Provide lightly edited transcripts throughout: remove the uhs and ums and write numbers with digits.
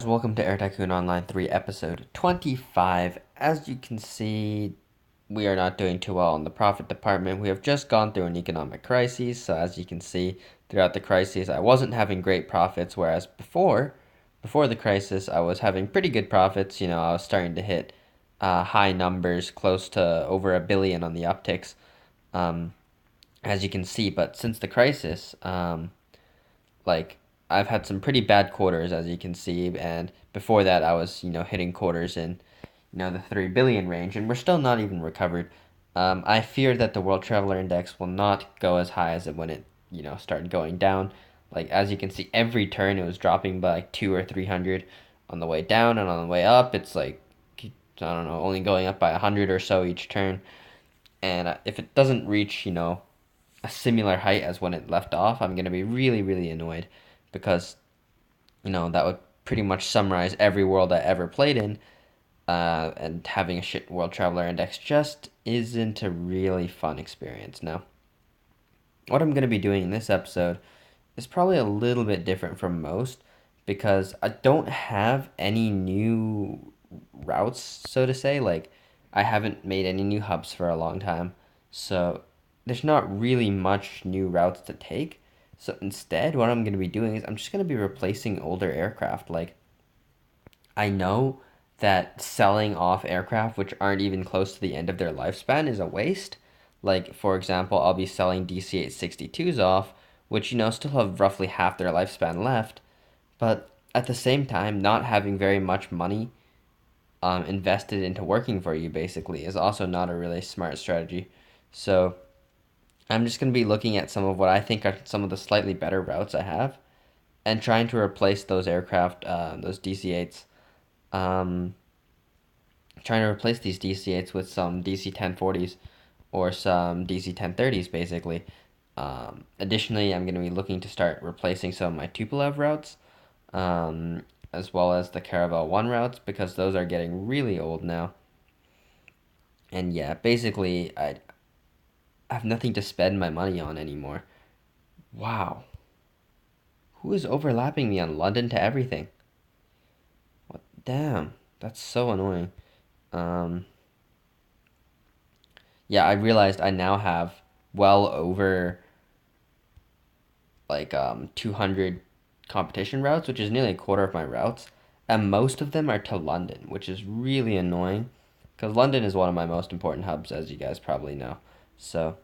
Welcome to Air Tycoon Online 3, episode 25. As you can see, we are not doing too well in the profit department. We have just gone through an economic crisis, so as you can see, throughout the crisis, I wasn't having great profits, whereas before the crisis, I was having pretty good profits. I was starting to hit high numbers, close to over $1 billion on the upticks, um, as you can see. But since the crisis, like I've had some pretty bad quarters, as you can see, and before that I was hitting quarters in the 3 billion range, and we're still not even recovered. I fear that the World Traveler Index will not go as high as it when it started going down. Like as you can see, every turn it was dropping by like 200 or 300 on the way down, and on the way up it's like I don't know, only going up by 100 or so each turn. And if it doesn't reach a similar height as when it left off, I'm going to be really, really annoyed because, that would pretty much summarize every world I ever played in. And having a shit World Traveler Index just isn't a really fun experience. Now, what I'm going to be doing in this episode is probably a little bit different from most because I don't have any new routes, so to say. Like, I haven't made any new hubs for a long time. So, there's not really much new routes to take. So, instead, what I'm going to be doing is I'm just going to be replacing older aircraft. Like, I know that selling off aircraft which aren't even close to the end of their lifespan is a waste. Like, for example, I'll be selling DC-862s off, which, still have roughly half their lifespan left, but at the same time, not having very much money invested into working for you basically is also not a really smart strategy. So, I'm just going to be looking at some of what I think are some of the slightly better routes I have and trying to replace those aircraft, those DC-8s. Um, Trying to replace these DC-8s with some DC-1040s or some DC-1030s, basically. Additionally, I'm going to be looking to start replacing some of my Tupolev routes, as well as the Caravel 1 routes, because those are getting really old now. And yeah, basically, I have nothing to spend my money on anymore. Wow. Who is overlapping me on London to everything? What? Damn. That's so annoying. Um, yeah, I realized I now have well over like 200 competition routes, which is nearly a quarter of my routes, and most of them are to London, which is really annoying because London is one of my most important hubs, as you guys probably know. So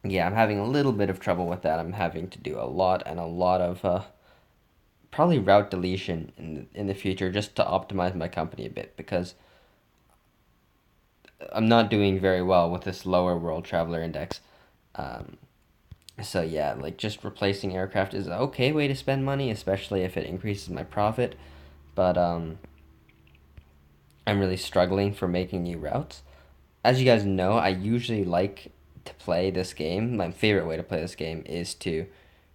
yeah, I'm having a little bit of trouble with that. I'm having to do a lot and a lot of probably route deletion in the future just to optimize my company a bit because I'm not doing very well with this lower World Traveler Index. Um, So yeah, like just replacing aircraft is an okay way to spend money, especially if it increases my profit. But I'm really struggling for making new routes. As you guys know, I usually like to play this game. My favorite way to play this game is to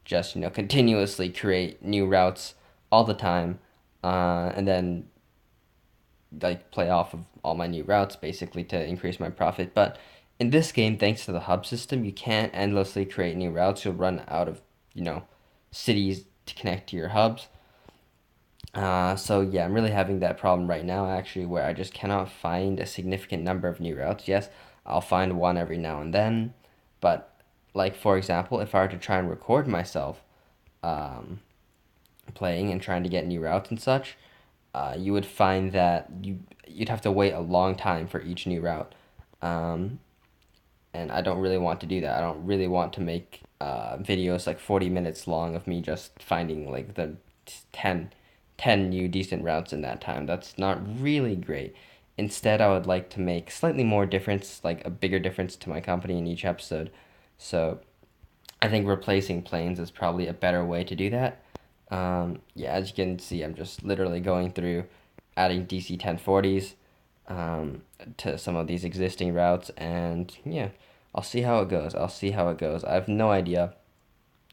just continuously create new routes all the time, and then like play off of all my new routes basically to increase my profit. But in this game, thanks to the hub system, you can't endlessly create new routes. You'll run out of, you know, cities to connect to your hubs. So yeah, I'm really having that problem right now actually where I just cannot find a significant number of new routes. Yes, I'll find one every now and then, but like for example, if I were to try and record myself um, playing and trying to get new routes and such, you would find that you'd have to wait a long time for each new route, um, and I don't really want to do that. I don't really want to make videos like 40 minutes long of me just finding like the 10, 10 new decent routes in that time. That's not really great. Instead, I would like to make slightly more difference, like a bigger difference to my company in each episode. So I think replacing planes is probably a better way to do that. Yeah, as you can see, I'm just literally going through adding DC 1040s to some of these existing routes, and yeah, I'll see how it goes. I'll see how it goes. I have no idea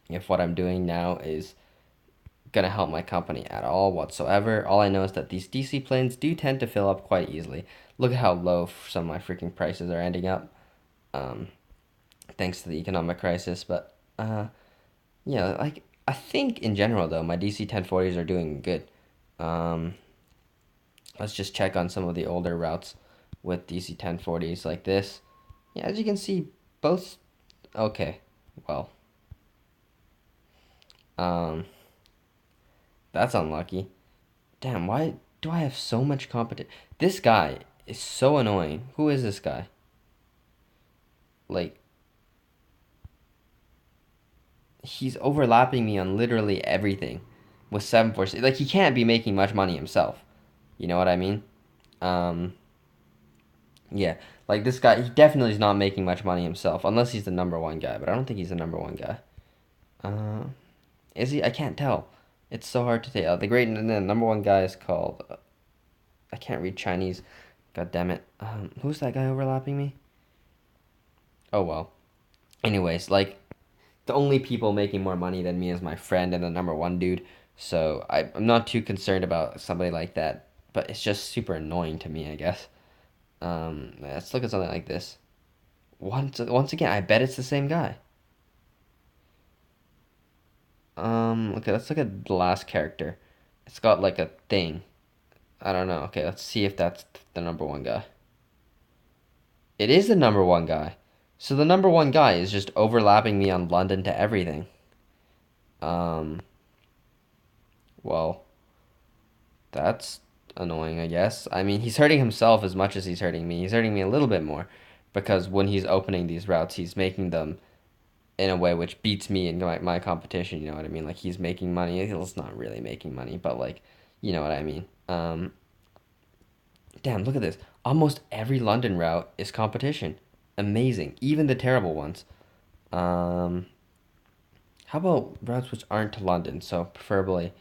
if what I'm doing now is gonna help my company at all whatsoever. All I know is that these DC planes do tend to fill up quite easily. Look at how low some of my freaking prices are ending up, um, thanks to the economic crisis. But yeah, like I think in general though, my DC 1040s are doing good. Um, let's just check on some of the older routes with DC 1040s like this. Yeah, as you can see, both. Okay, well, um, that's unlucky. Damn, why do I have so much competition? This guy is so annoying. Who is this guy? Like, he's overlapping me on literally everything with 746. Like, he can't be making much money himself. You know what I mean? Um, yeah. Like, this guy, he definitely is not making much money himself, unless he's the number one guy, but I don't think he's the number one guy. Uh, is he? I can't tell. It's so hard to tell. The number one guy is called, I can't read Chinese. God damn it. Who's that guy overlapping me? Oh, well. Anyways, like, the only people making more money than me is my friend and the number one dude. So I'm not too concerned about somebody like that, but it's just super annoying to me, I guess. Let's look at something like this. Once again, I bet it's the same guy. Okay, let's look at the last character. It's got like a thing. I don't know. Okay, let's see if that's the number one guy. It is the number one guy. So the number one guy is just overlapping me on London to everything. Um, well, that's annoying, I guess. I mean, he's hurting himself as much as he's hurting me. He's hurting me a little bit more because when he's opening these routes, he's making them in a way which beats me in my competition. You know what I mean? Like, he's making money. He's not really making money, but like, you know what I mean. Damn, look at this. Almost every London route is competition. Amazing. Even the terrible ones. Um, how about routes which aren't to London? So preferably,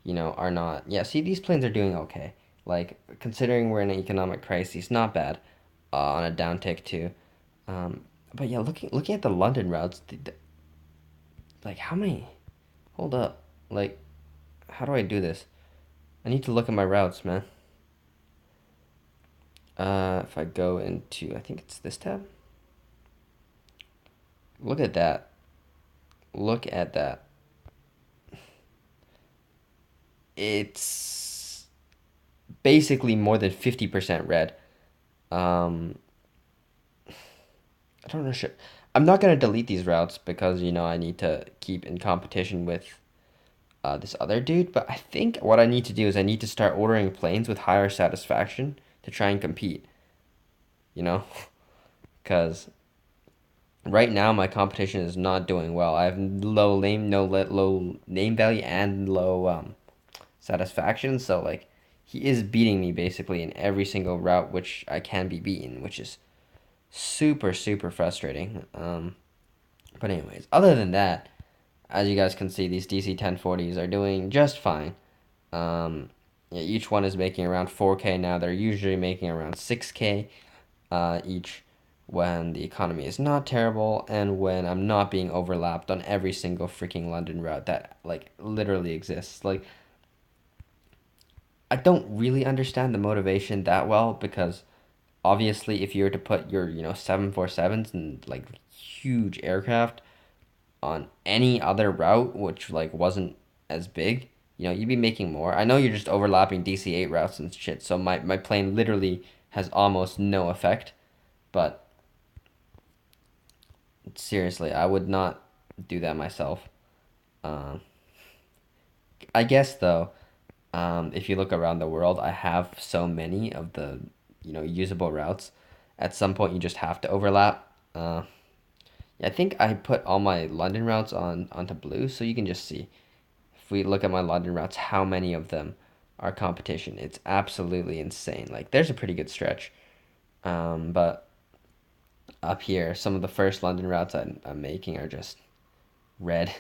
are not. Yeah, see, these planes are doing okay. Like, considering we're in an economic crisis, not bad. On a downtick too. Um, but yeah, looking at the London routes, like how many? Hold up. Like, how do I do this? I need to look at my routes, man. If I go into, I think it's this tab. Look at that. Look at that. It's basically more than 50% red. Um, I don't know. I'm not gonna delete these routes because I need to keep in competition with this other dude. But I think what I need to do is I need to start ordering planes with higher satisfaction to try and compete. You know, because right now my competition is not doing well. I have low name value and low satisfaction. So like, he is beating me basically in every single route which I can be beaten, which is super frustrating. But anyways, other than that, as you guys can see, these DC 1040s are doing just fine. Yeah, each one is making around 4K now. They're usually making around 6K each when the economy is not terrible and when I'm not being overlapped on every single freaking London route that like literally exists. Like, I don't really understand the motivation that well because obviously if you were to put your 747s and like huge aircraft on any other route which like wasn't as big, you'd be making more. I know you're just overlapping DC-8 routes and shit, so my plane literally has almost no effect, but seriously, I would not do that myself. Um, I guess though, if you look around the world, I have so many of the usable routes. At some point, you just have to overlap. Yeah, I think I put all my London routes onto blue, so you can just see. If we look at my London routes, how many of them are competition? It's absolutely insane. Like, there's a pretty good stretch. But up here, some of the first London routes I'm making are just red.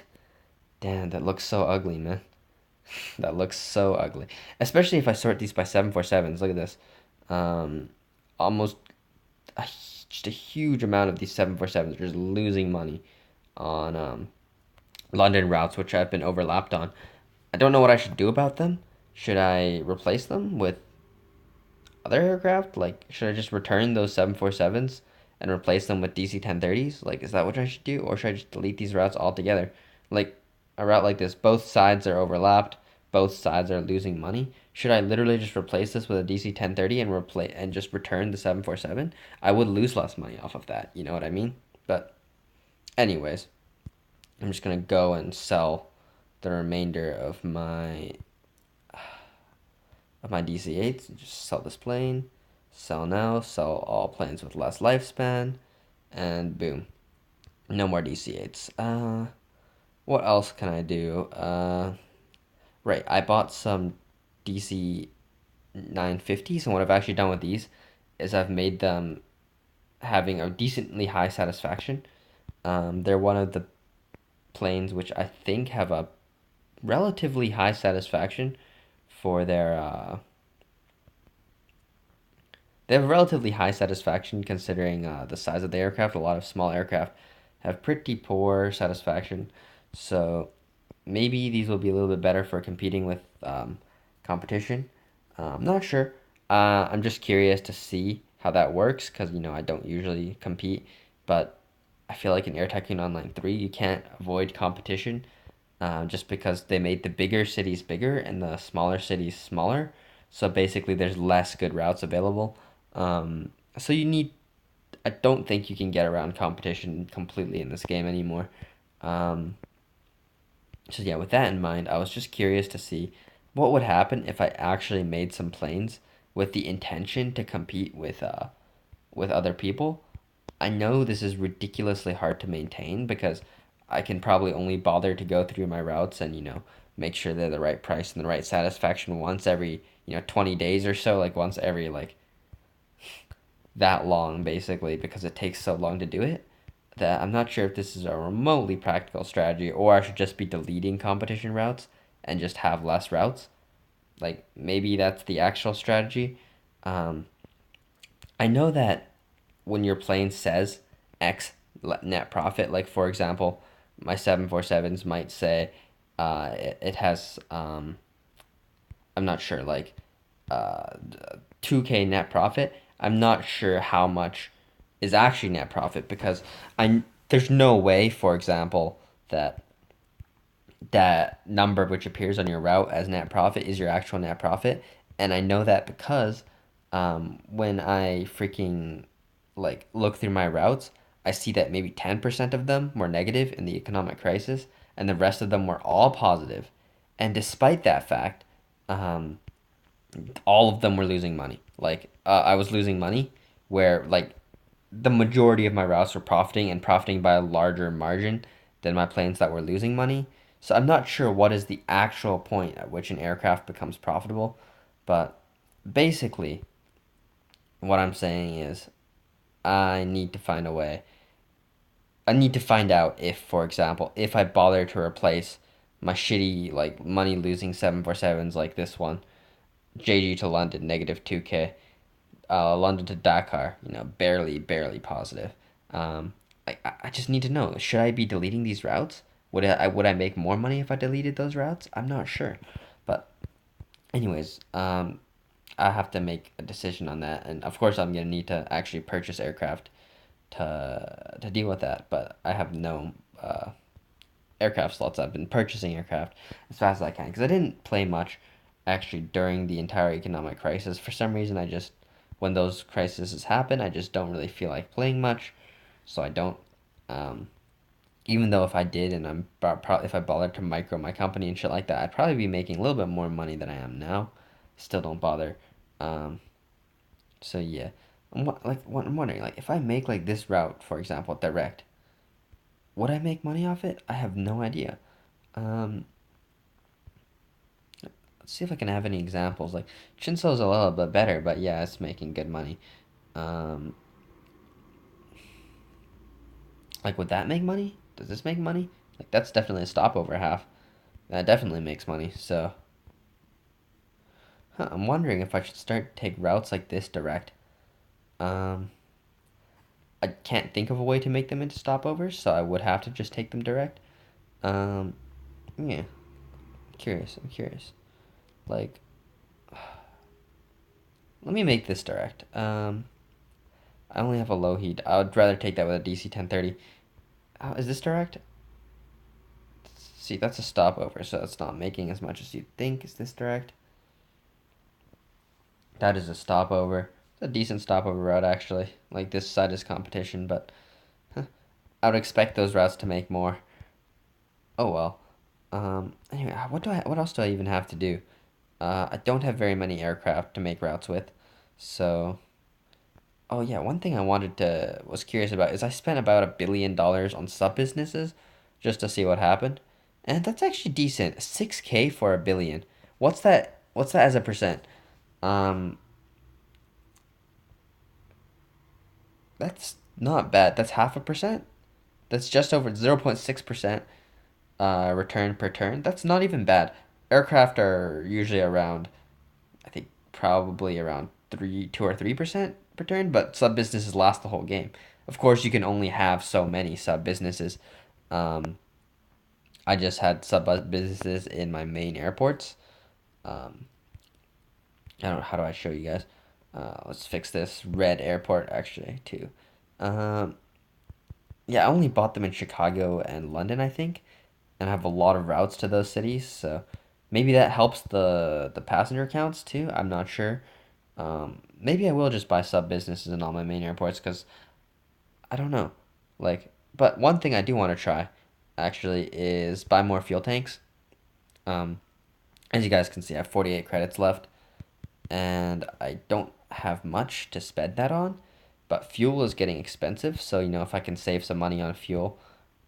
Damn, that looks so ugly, man. That looks so ugly. Especially if I sort these by 747s. Look at this. Um, almost a, just a huge amount of these 747s are just losing money on London routes, which I've been overlapped on. I don't know what I should do about them. Should I replace them with other aircraft? Like, should I just return those 747s and replace them with DC 1030s? Like, is that what I should do? Or should I just delete these routes altogether? Like, a route like this, both sides are overlapped. both sides are losing money. Should I literally just replace this with a DC 1030 and just return the 747? I would lose less money off of that. You know what I mean? But anyways, I'm just gonna go and sell the remainder of my DC-8s. Just sell this plane, sell now, sell all planes with less lifespan, and boom, no more DC-8s. What else can I do? Right, I bought some DC 950s, and what I've actually done with these is I've made them having a decently high satisfaction. They're one of the planes which I think have a relatively high satisfaction for their they have a relatively high satisfaction considering the size of the aircraft. A lot of small aircraft have pretty poor satisfaction, so maybe these will be a little bit better for competing with competition. I'm not sure. I'm just curious to see how that works because I don't usually compete, but I feel like in Air Tycoon Online 3 you can't avoid competition just because they made the bigger cities bigger and the smaller cities smaller. So basically, there's less good routes available. So you need. I don't think you can get around competition completely in this game anymore. Um, so yeah, with that in mind, I was just curious to see what would happen if I actually made some planes with the intention to compete with other people. I know this is ridiculously hard to maintain because I can probably only bother to go through my routes and make sure they're the right price and the right satisfaction once every 20 days or so, like once every like that long basically because it takes so long to do it that I'm not sure if this is a remotely practical strategy or I should just be deleting competition routes and just have less routes. Like maybe that's the actual strategy. Um, I know that when your plane says X net profit, like for example, my 747s might say it has, I'm not sure, like 2K net profit. I'm not sure how much is actually net profit because there's no way, for example, that that number which appears on your route as net profit is your actual net profit. And I know that because when I freaking like look through my routes, I see that maybe 10% of them were negative in the economic crisis and the rest of them were all positive. And despite that fact, um, all of them were losing money. Like I was losing money where like the majority of my routes were profiting and profiting by a larger margin than my planes that were losing money. So I'm not sure what is the actual point at which an aircraft becomes profitable, but basically what I'm saying is I need to find a way. I need to find out if, for example, if I bother to replace my shitty like money losing 747s like this one, JG to London negative 2K, London to Dakar, barely positive. I just need to know, should I be deleting these routes? Would I make more money if I deleted those routes? I'm not sure. But anyways, I have to make a decision on that, and of course I'm gonna need to actually purchase aircraft to deal with that. But I have no aircraft slots. I've been purchasing aircraft as fast as I can because I didn't play much actually during the entire economic crisis. For some reason, when those crises happen, I just don't really feel like playing much, so I don't. Um, Even though if I did and if I bothered to micro my company and shit like that, I'd probably be making a little bit more money than I am now. Still don't bother. Um, so yeah, I'm wondering like if I make like this route, for example, direct, would I make money off it? I have no idea. Um, let's see if I can have any examples. Like Chinso's a little bit better, but yeah, it's making good money. Um, like would that make money? Does this make money? Like that's definitely a stopover half. That definitely makes money. So I'm wondering if I should start to take routes like this direct. Um, I can't think of a way to make them into stopovers, so I would have to just take them direct. Um, yeah, curious. I'm curious. Like, let me make this direct. I only have a low heat. I would rather take that with a DC 1030. Is this direct? See, that's a stopover, so it's not making as much as you'd think. Is this direct? That is a stopover. It's a decent stopover route, actually. Like, this side is competition, but I would expect those routes to make more. Oh well. Anyway, what else do I even have to do? I don't have very many aircraft to make routes with, so. Oh yeah, one thing I was curious about is I spent about $1 billion on sub businesses just to see what happened, and that's actually decent. 6K for a billion. What's that? What's that as a percent? Um, that's not bad. That's half a percent. That's just over 0.6% return per turn. That's not even bad. Aircraft are usually around, I think, probably around 2 or 3% per turn, but sub businesses last the whole game. Of course, you can only have so many sub businesses. Um, I just had sub businesses in my main airports. Um, I don't know, how do I show you guys? Let's fix this red airport actually too. Um, yeah, I only bought them in Chicago and London, I think, and I have a lot of routes to those cities, so maybe that helps the passenger counts too. I'm not sure. Maybe I will just buy sub businesses in all my main airports because I don't know. Like, but one thing I do want to try actually is buy more fuel tanks. Um, as you guys can see, I have 48 credits left, and I don't have much to spend that on. But fuel is getting expensive, so if I can save some money on fuel,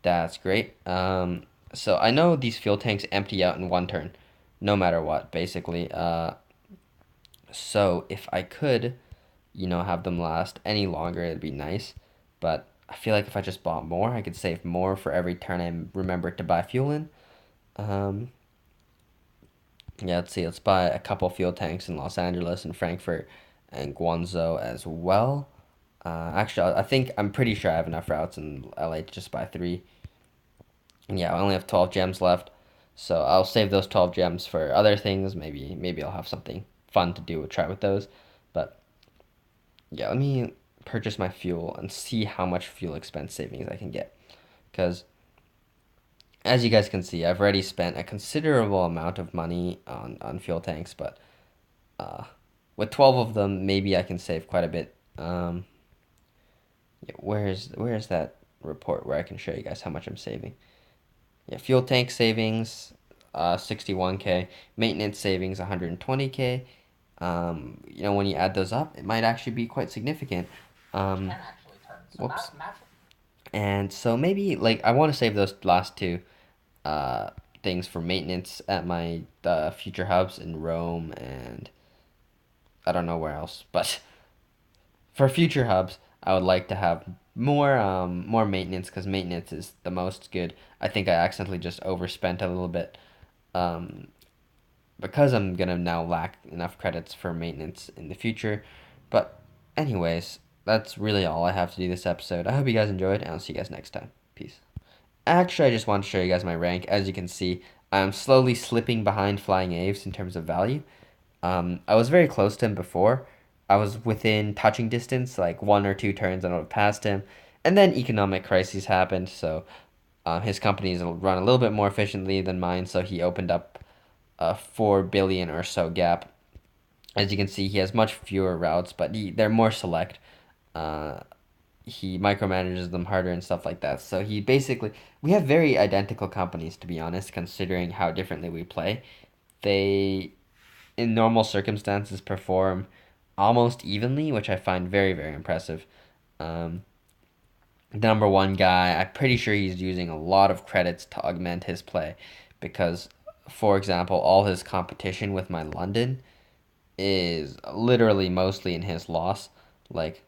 that's great. So I know these fuel tanks empty out in one turn, no matter what, basically. So if I could, have them last any longer, it'd be nice. But I feel like if I just bought more, I could save more for every turn I remember to buy fuel in. Um, yeah, let's see. Let's buy a couple fuel tanks in Los Angeles and Frankfurt and Guangzhou as well. Actually, I think I'm pretty sure I have enough routes in LA to just buy three. And yeah, I only have 12 gems left, so I'll save those 12 gems for other things. Maybe I'll have something fun to do try with those. But yeah, let me purchase my fuel and see how much fuel expense savings I can get. Because as you guys can see, I've already spent a considerable amount of money on fuel tanks, but uh, with 12 of them, maybe I can save quite a bit. Yeah, where's that report where I can show you guys how much I'm saving? Yeah, fuel tank savings, 61K. Maintenance savings, 120K. When you add those up, it might actually be quite significant. Um, whoops. And so maybe like I want to save those last two uh, things for maintenance at my future hubs in Rome and I don't know where else, but for future hubs, I would like to have more maintenance because maintenance is the most good. I think I accidentally just overspent a little bit um, because I'm gonna now lack enough credits for maintenance in the future. But anyways, that's really all I have to do this episode. I hope you guys enjoyed, and I'll see you guys next time. Peace. Actually, I just want to show you guys my rank. As you can see, I'm slowly slipping behind Flying Aves in terms of value. I was very close to him before. I was within touching distance, like 1 or 2 turns, and I would have passed him. And then economic crises happened, so his companies run a little bit more efficiently than mine, so he opened up a 4 billion or so gap. As you can see, he has much fewer routes, but they're more select. Uh, he micromanages them harder and stuff like that. So we have very identical companies, to be honest, considering how differently we play. They, in normal circumstances, perform almost evenly, which I find very, very impressive. Um, the number one guy, I'm pretty sure he's using a lot of credits to augment his play because, for example, all his competition with my London is literally mostly in his loss. Like,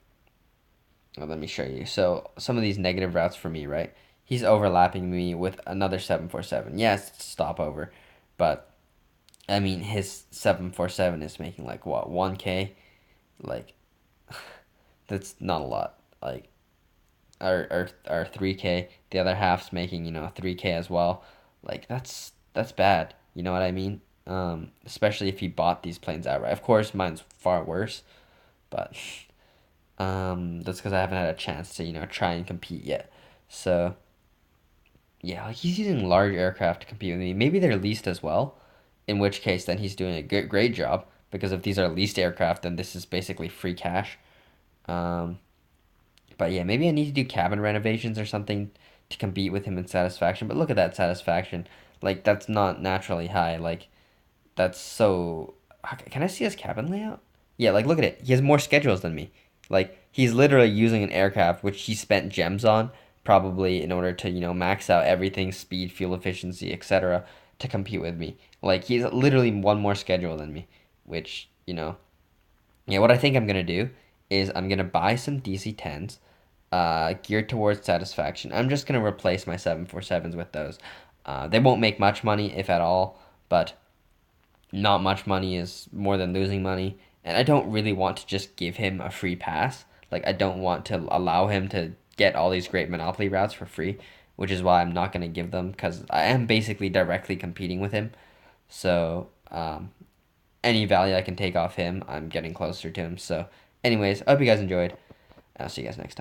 let me show you. So, some of these negative routes for me, right? He's overlapping me with another 747. Yes, it's a stopover, but I mean, his 747 is making like what, 1K? Like, that's not a lot. Like, our 3K, the other half's making 3K as well. Like that's bad. You know what I mean? Especially if he bought these planes outright. Of course, mine's far worse, but that's because I haven't had a chance to try and compete yet. So Yeah, like he's using large aircraft to compete with me. Maybe they're leased as well, in which case then he's doing a great job because if these are leased aircraft, then this is basically free cash. Um, but yeah, maybe I need to do cabin renovations or something to compete with him in satisfaction. But look at that satisfaction. Like that's not naturally high. Like that's so. Can I see his cabin layout? Yeah, like look at it. He has more schedules than me. Like he's literally using an aircraft which he spent gems on, probably in order to max out everything, speed, fuel efficiency, etc., to compete with me. Like he's literally one more schedule than me, which yeah. What I think I'm gonna do is I'm gonna buy some DC-10s, geared towards satisfaction. I'm just gonna replace my 747s with those. They won't make much money if at all, but not much money is more than losing money. And I don't really want to just give him a free pass. Like, I don't want to allow him to get all these great Monopoly routes for free, which is why I'm not going to give them because I am basically directly competing with him. So, any value I can take off him, I'm getting closer to him. So, anyways, I hope you guys enjoyed. I'll see you guys next time.